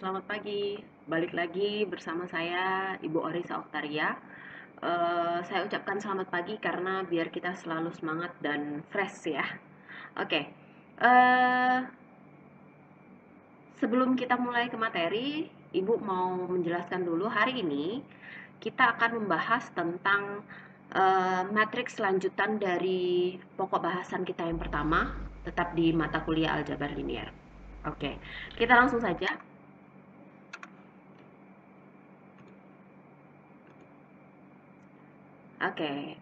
selamat pagi. Balik lagi bersama saya, Ibu Orisa Oktaria. Saya ucapkan selamat pagi karena biar kita selalu semangat dan fresh ya. Oke, eh, sebelum kita mulai ke materi, Ibu mau menjelaskan dulu hari ini kita akan membahas tentang matriks lanjutan dari pokok bahasan kita yang pertama, tetap di mata kuliah aljabar linier. Oke, kita langsung saja. Oke,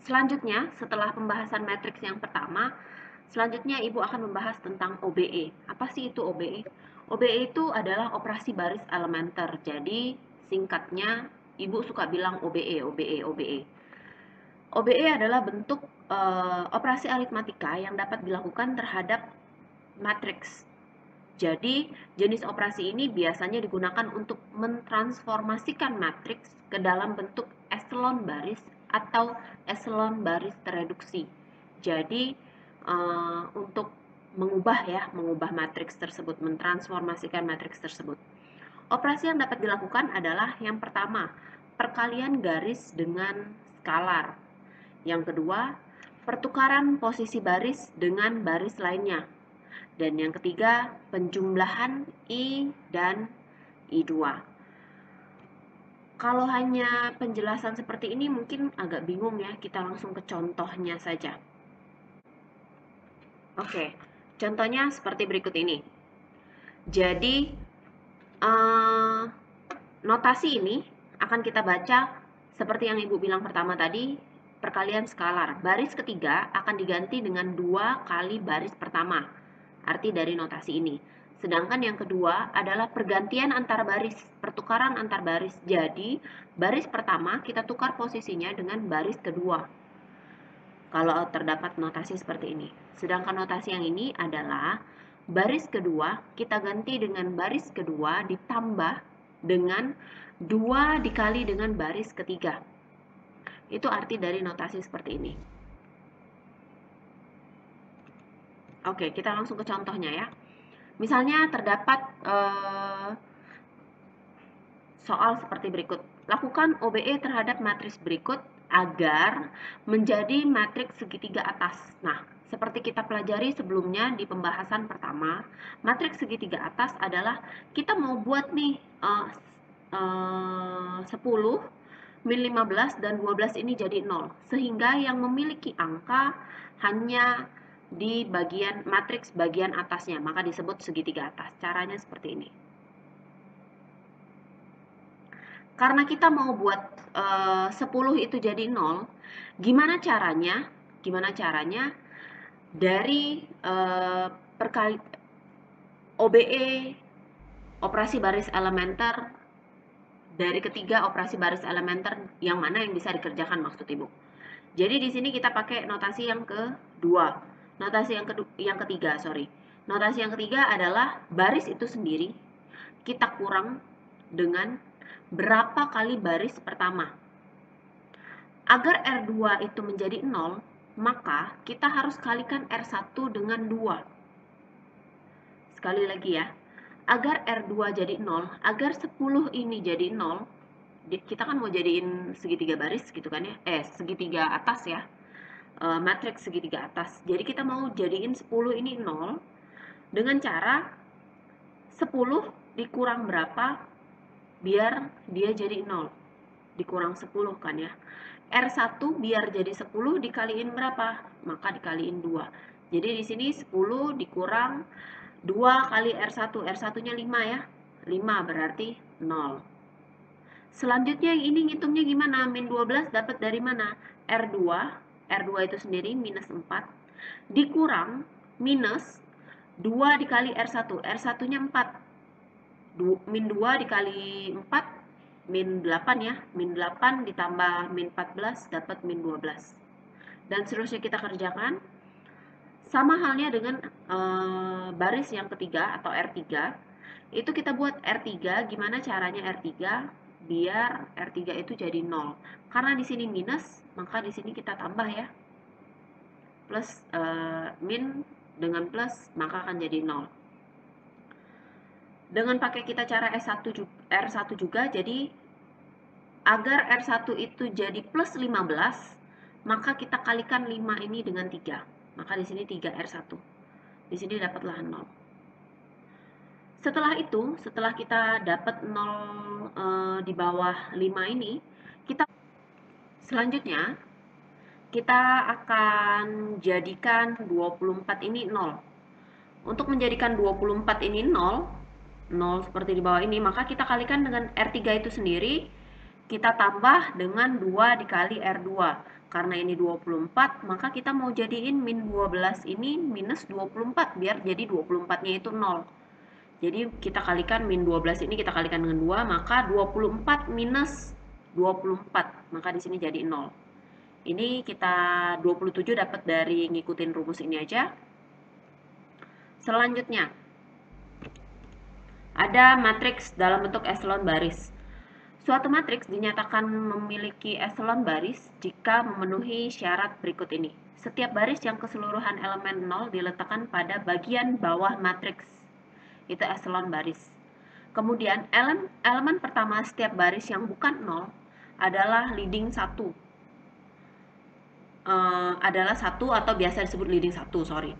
selanjutnya setelah pembahasan matriks yang pertama, selanjutnya Ibu akan membahas tentang OBE. Apa sih itu OBE? OBE itu adalah operasi baris elementer. Jadi singkatnya Ibu suka bilang OBE, OBE, OBE. OBE adalah bentuk operasi aritmatika yang dapat dilakukan terhadap matriks. Jadi, jenis operasi ini biasanya digunakan untuk mentransformasikan matriks ke dalam bentuk eselon baris atau eselon baris tereduksi. Jadi, untuk mengubah matriks tersebut, mentransformasikan matriks tersebut. Operasi yang dapat dilakukan adalah yang pertama, perkalian garis dengan skalar. Yang kedua, pertukaran posisi baris dengan baris lainnya. Dan yang ketiga, penjumlahan I dan I2. Kalau hanya penjelasan seperti ini mungkin agak bingung ya, kita langsung ke contohnya saja. Oke, contohnya seperti berikut ini. Jadi, notasi ini akan kita baca seperti yang Ibu bilang pertama tadi, perkalian skalar. Baris ketiga akan diganti dengan 2 kali baris pertama, arti dari notasi ini. Sedangkan yang kedua adalah pergantian antar baris, pertukaran antar baris. Jadi, baris pertama kita tukar posisinya dengan baris kedua. Kalau terdapat notasi seperti ini. Sedangkan notasi yang ini adalah baris kedua kita ganti dengan baris kedua ditambah dengan 2 dikali dengan baris ketiga. Itu arti dari notasi seperti ini. Oke, kita langsung ke contohnya ya. Misalnya terdapat soal seperti berikut. Lakukan OBE terhadap matriks berikut agar menjadi matriks segitiga atas. Nah, seperti kita pelajari sebelumnya di pembahasan pertama, matriks segitiga atas adalah kita mau buat nih 10, min 15, dan 12 ini jadi 0. Sehingga yang memiliki angka hanya di bagian matriks bagian atasnya, maka disebut segitiga atas. Caranya seperti ini. Karena kita mau buat 10 itu jadi 0, gimana caranya? Dari OBE, operasi baris elementer, dari ketiga operasi baris elementer yang mana yang bisa dikerjakan maksud Ibu. Jadi di sini kita pakai notasi yang kedua. Notasi yang ketiga, sorry. Notasi yang ketiga adalah baris itu sendiri kita kurang dengan berapa kali baris pertama. Agar R2 itu menjadi 0, maka kita harus kalikan R1 dengan 2. Sekali lagi ya, agar R2 jadi 0, agar 10 ini jadi 0, kita kan mau jadiin segitiga baris gitu kan ya, segitiga atas ya, matriks segitiga atas. Jadi kita mau jadiin 10 ini 0, dengan cara 10 dikurang berapa, biar dia jadi 0. Dikurang 10 kan ya. R1 biar jadi 10 dikaliin berapa? Maka dikaliin 2. Jadi di sini 10 dikurang 2 kali R1. R1-nya 5 ya. 5 berarti 0. Selanjutnya yang ini ngitungnya gimana? Min 12 dapat dari mana? R2. R2 itu sendiri minus 4. Dikurang minus 2 dikali R1. R1-nya 4. Min 2 dikali 4 min 8 ya, min 8 ditambah min 14 dapat min 12. Dan seterusnya kita kerjakan. Sama halnya dengan baris yang ketiga atau R3. Itu kita buat R3, gimana caranya R3? Biar R3 itu jadi 0. Karena di sini minus, maka di sini kita tambah ya. Plus min dengan plus, maka akan jadi 0. Dengan pakai kita cara R1 juga, jadi agar R1 itu jadi plus 15, maka kita kalikan 5 ini dengan 3. Maka di sini 3 R1. Di sini dapatlah 0. Setelah itu, setelah kita dapat 0 di bawah 5 ini, selanjutnya kita akan jadikan 24 ini 0. Untuk menjadikan 24 ini 0 seperti di bawah ini, maka kita kalikan dengan R3 itu sendiri, kita tambah dengan 2 dikali R2. Karena ini 24, maka kita mau jadiin min 12 ini minus 24, biar jadi 24-nya itu 0. Jadi kita kalikan min 12 ini kita kalikan dengan 2, maka 24 minus 24, maka di sini jadi 0. Ini kita 27 dapat dari ngikutin rumus ini aja. Selanjutnya, ada matriks dalam bentuk eselon baris. Suatu matriks dinyatakan memiliki eselon baris jika memenuhi syarat berikut ini. Setiap baris yang keseluruhan elemen 0 diletakkan pada bagian bawah matriks. Itu eselon baris. Kemudian, elemen pertama setiap baris yang bukan 0 adalah leading 1. Adalah 1 atau biasa disebut leading 1, sorry.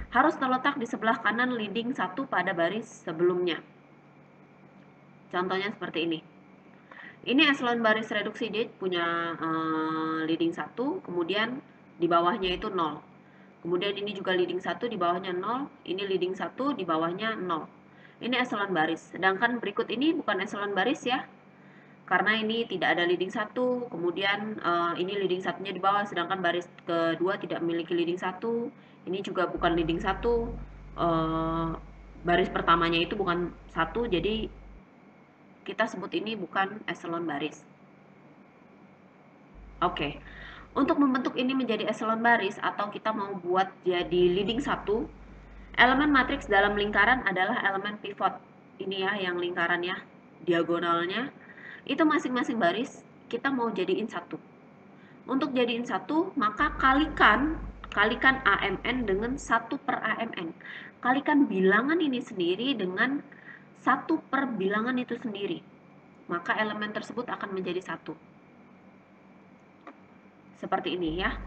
Harus terletak di sebelah kanan leading 1 pada baris sebelumnya. Contohnya seperti ini. Ini eselon baris reduksi, dia punya leading 1, kemudian di bawahnya itu 0. Kemudian ini juga leading 1, di bawahnya 0. Ini leading 1, di bawahnya 0. Ini eselon baris. Sedangkan berikut ini bukan eselon baris ya. Karena ini tidak ada leading 1, kemudian ini leading 1-nya di bawah, sedangkan baris kedua tidak memiliki leading 1. Ini juga bukan leading 1. Baris pertamanya itu bukan 1, jadi kita sebut ini bukan eselon baris. Oke. Untuk membentuk ini menjadi eselon baris atau kita mau buat jadi leading 1, elemen matriks dalam lingkaran adalah elemen pivot. Ini ya yang lingkarannya, diagonalnya. Itu masing-masing baris kita mau jadiin 1. Untuk jadiin 1, maka kalikan AMN dengan 1 per AMN. Kalikan bilangan ini sendiri dengan 1 per bilangan itu sendiri. Maka elemen tersebut akan menjadi 1. Seperti ini ya.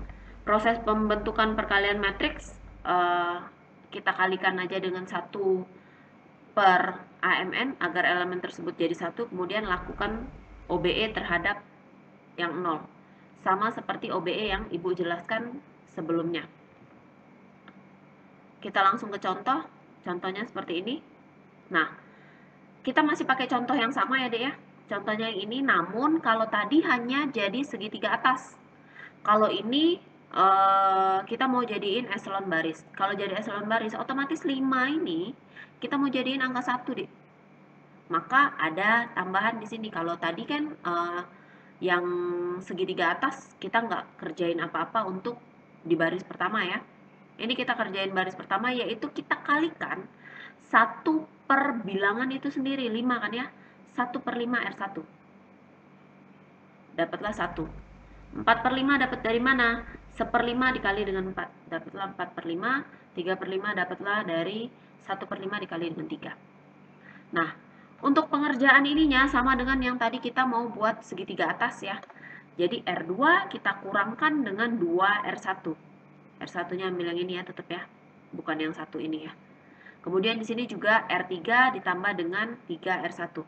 Proses pembentukan perkalian matriks, kita kalikan aja dengan 1 per AMN agar elemen tersebut jadi 1, kemudian lakukan OBE terhadap yang 0. Sama seperti OBE yang Ibu jelaskan sebelumnya. Kita langsung ke contoh. Contohnya seperti ini. Nah, kita masih pakai contoh yang sama ya, Dek ya. Contohnya yang ini, namun kalau tadi hanya jadi segitiga atas. Kalau ini kita mau jadiin eselon baris. Kalau jadi eselon baris, otomatis 5 ini kita mau jadiin angka 1, Dek. Maka ada tambahan di sini. Kalau tadi kan yang segitiga atas kita nggak kerjain apa-apa untuk di baris pertama ya. Ini kita kerjain baris pertama, yaitu kita kalikan 1 per bilangan itu sendiri, 5 kan ya. 1 per 5 R1. Dapatlah 1. 4 per 5 dapat dari mana? 1/5 dikali dengan 4. Dapatlah 4 per 5. 3 per 5 dapatlah dari 1 per 5 dikali dengan 3. Nah, untuk pengerjaan ininya sama dengan yang tadi kita mau buat segitiga atas ya. Jadi R2 kita kurangkan dengan 2 R1. R1-nya ambil yang ini ya tetap ya. Bukan yang satu ini ya. Kemudian di sini juga R3 ditambah dengan 3 R1.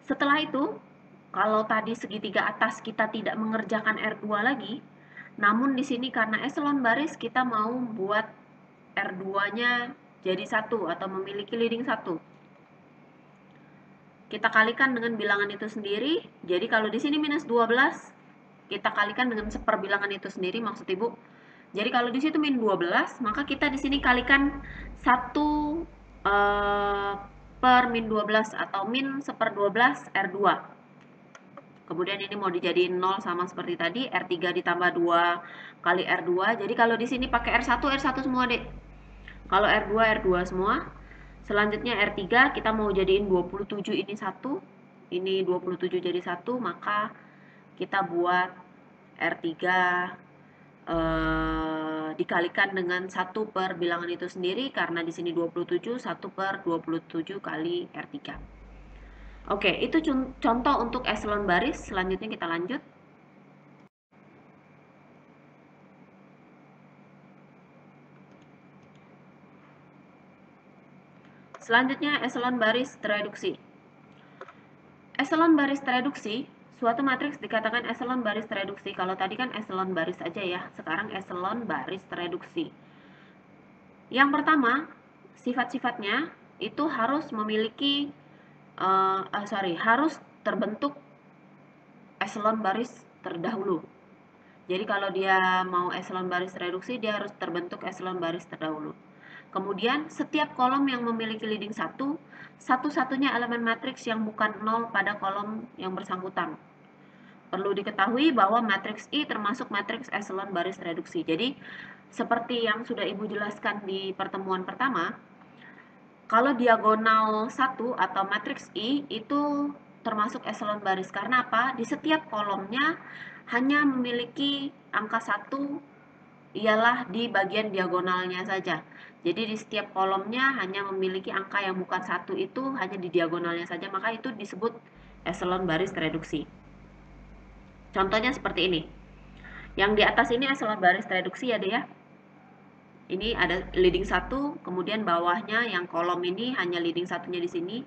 Setelah itu, kalau tadi segitiga atas kita tidak mengerjakan R2 lagi, namun di sini karena eselon baris kita mau buat R2-nya jadi 1 atau memiliki leading 1. Kita kalikan dengan bilangan itu sendiri. Jadi kalau di sini minus 12, kita kalikan dengan seperbilangan itu sendiri, maksud Ibu. Jadi kalau di situ min 12, maka kita di sini kalikan 1 per min 12 atau min 1/12 R2. Kemudian ini mau dijadiin 0 sama seperti tadi, R3 ditambah 2 kali R2. Jadi kalau di sini pakai R1 semua, Dek. Kalau R2 semua. Selanjutnya R3 kita mau jadiin 27 ini 1. Ini 27 jadi 1, maka kita buat R3 dikalikan dengan 1 per bilangan itu sendiri, karena di sini 27, 1 per 27 kali R3. Oke, itu contoh untuk eselon baris. Selanjutnya kita lanjut. Selanjutnya eselon baris tereduksi. Eselon baris tereduksi, suatu matriks dikatakan eselon baris tereduksi. Kalau tadi kan eselon baris aja ya, sekarang eselon baris tereduksi. Yang pertama, sifat-sifatnya itu harus memiliki harus terbentuk eselon baris terdahulu. Jadi kalau dia mau eselon baris reduksi, dia harus terbentuk eselon baris terdahulu. Kemudian setiap kolom yang memiliki leading 1, satu-satunya elemen matriks yang bukan 0 pada kolom yang bersangkutan. Perlu diketahui bahwa matriks I termasuk matriks eselon baris reduksi. Jadi seperti yang sudah Ibu jelaskan di pertemuan pertama, kalau diagonal 1 atau matriks I itu termasuk eselon baris. Karena apa? Di setiap kolomnya hanya memiliki angka 1 ialah di bagian diagonalnya saja. Jadi di setiap kolomnya hanya memiliki angka yang bukan 1 itu hanya di diagonalnya saja, maka itu disebut eselon baris reduksi. Contohnya seperti ini. Yang di atas ini eselon baris reduksi ya, Dek ya. Ini ada leading 1, kemudian bawahnya yang kolom ini hanya leading satunya di sini,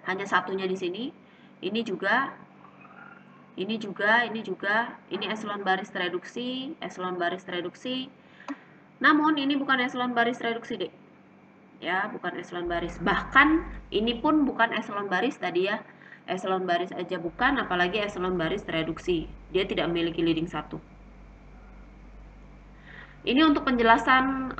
hanya satunya di sini. Ini juga, ini juga, ini eselon baris reduksi, eselon baris reduksi. Namun ini bukan eselon baris reduksi, Dek. Ya, bukan eselon baris. Bahkan ini pun bukan eselon baris tadi ya. Eselon baris aja bukan, apalagi eselon baris reduksi. Dia tidak memiliki leading 1. Ini untuk penjelasan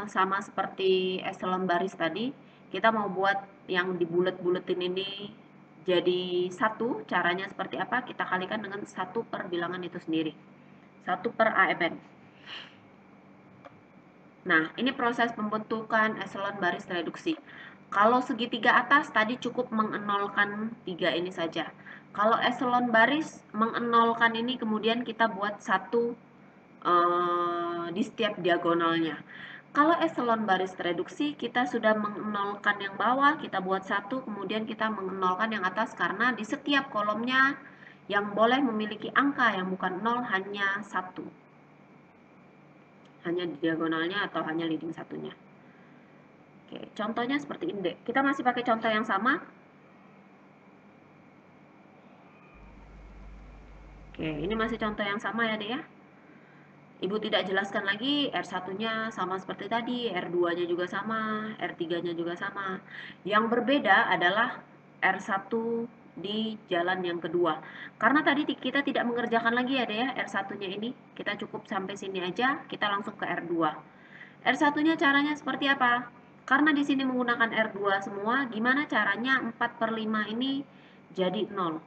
sama seperti eselon baris tadi. Kita mau buat yang dibulet-buletin ini jadi 1. Caranya seperti apa? Kita kalikan dengan 1 per bilangan itu sendiri. 1 per AMN. Nah, ini proses pembentukan eselon baris reduksi. Kalau segitiga atas tadi cukup mengenolkan 3 ini saja. Kalau eselon baris mengenolkan ini kemudian kita buat 1 di setiap diagonalnya. Kalau eselon baris reduksi kita sudah mengenolkan yang bawah, kita buat 1, kemudian kita mengenolkan yang atas karena di setiap kolomnya yang boleh memiliki angka yang bukan 0 hanya 1. Hanya di diagonalnya atau hanya leading satunya. Oke, contohnya seperti ini, Dek. Kita masih pakai contoh yang sama. Oke, ini masih contoh yang sama ya, Dek ya. Ibu tidak jelaskan lagi, R1-nya sama seperti tadi, R2-nya juga sama, R3-nya juga sama. Yang berbeda adalah R1 di jalan yang kedua. Karena tadi kita tidak mengerjakan lagi ya, Dek ya, R1-nya ini. Kita cukup sampai sini aja, kita langsung ke R2. R1-nya caranya seperti apa? Karena di sini menggunakan R2 semua, gimana caranya 4/5 ini jadi 0?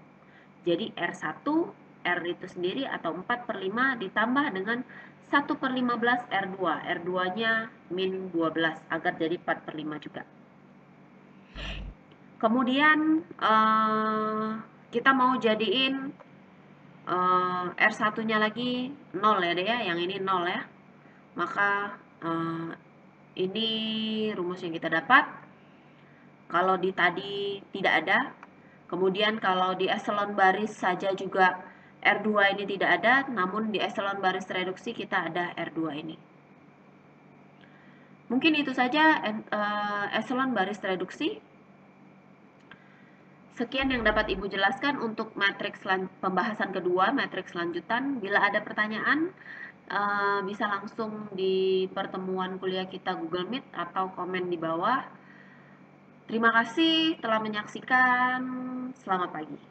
Jadi R1, R itu sendiri atau 4/5 ditambah dengan 1/15 R2. R2-nya min 12 agar jadi 4/5 juga. Kemudian kita mau jadiin R1-nya lagi 0 ya, Dek ya. Yang ini 0 ya. Maka ini rumus yang kita dapat. Kalau di tadi tidak ada, kemudian kalau di eselon baris saja juga R2 ini tidak ada, namun di eselon baris reduksi kita ada R2 ini. Mungkin itu saja eselon baris reduksi. Sekian yang dapat Ibu jelaskan untuk matriks pembahasan kedua, matriks lanjutan. Bila ada pertanyaan, bisa langsung di pertemuan kuliah kita Google Meet atau komen di bawah. Terima kasih telah menyaksikan. Selamat pagi.